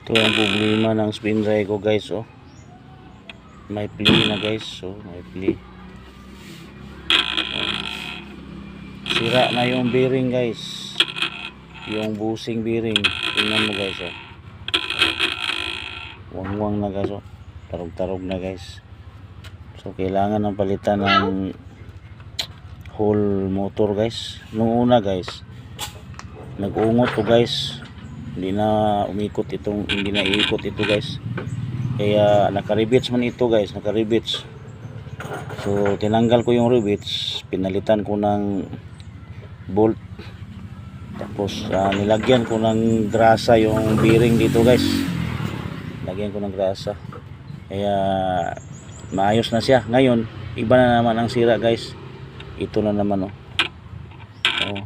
Ito ang problema ng spin drive ko guys, oh. May play na guys, oh, may play. Sira na yung bearing guys. Yung bushing bearing. Tingnan mo guys, oh. Wangwang na guys, oh. Tarog-tarog na guys. So kailangan ng palitan ng whole motor guys. Nung una guys, nag-ungot to guys. Hindi na iikot ito guys. Kaya naka-rivets man ito guys, naka-rivets. So tinanggal ko yung rivets, pinalitan ko ng bolt. Tapos nilagyan ko ng grasa yung bearing dito guys. Lagyan ko ng grasa. Kaya maayos na siya. Ngayon, iba na naman ang sira guys. Ito na naman, oh. Oh.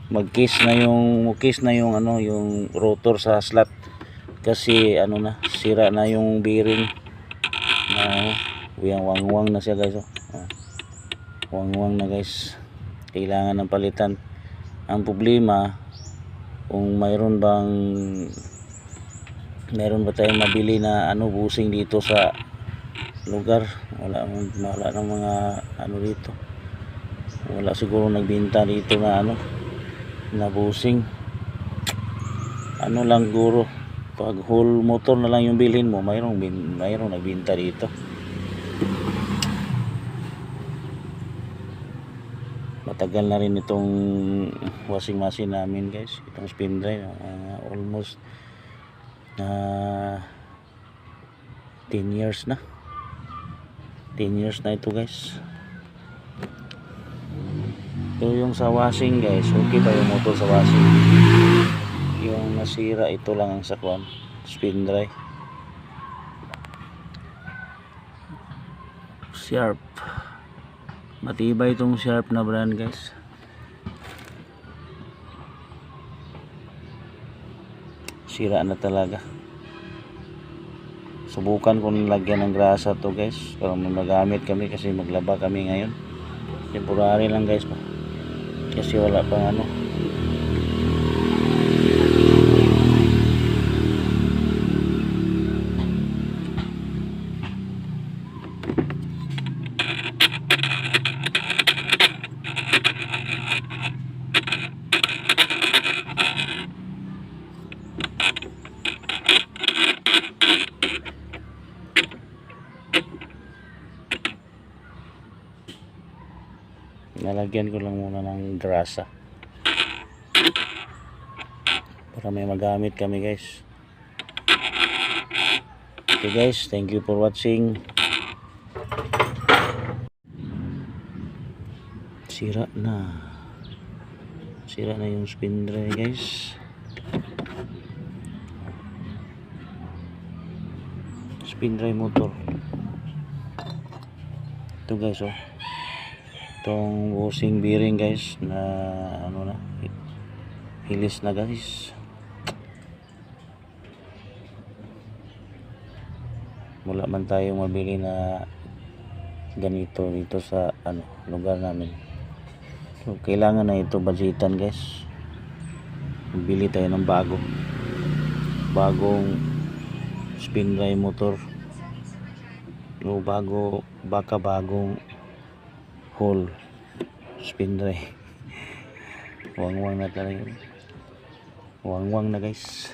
Mag-case na yung ano, yung rotor sa slot kasi ano na, sira na yung bearing. Wangwang na siya guys, oh. Wangwang na guys. Kailangan ng palitan. Ang problema, kung mayroon ba tayong mabili na ano bushing dito sa lugar. Wala ng mga ano dito. Wala siguro nagbenta dito na ano, na bushing. Ano lang guro, pag whole motor na lang yung bilhin mo, mayroong nagbenta dito. Matagal na rin itong washing machine namin guys, itong spin drive, almost 10 years na ito guys. So yung sa washing guys, okay pa yung motor sa washing. Yung nasira, ito lang ang sakwan, spin drive. Sharp, matibay itong Sharp na brand guys. Sira na talaga. Subukan ko lagyan ng grasa to guys, para magamit kami kasi maglaba kami ngayon. Temporary lang guys, kasi wala pang ano. Nalagyan ko lang muna ng grasa para may magamit kami guys. Okay guys, thank you for watching. Sira na yung spin drive guys. Spin drive motor ito guys, oh. Itong bushing bearing guys na ano na, hilis na guys. Wala man tayong mabili na ganito dito sa ano, lugar namin. So kailangan na ito budgetan guys. Bili tayo ng bagong spin drive motor, o bagong whole spin drive. Wangwang na talaga, wangwang na guys.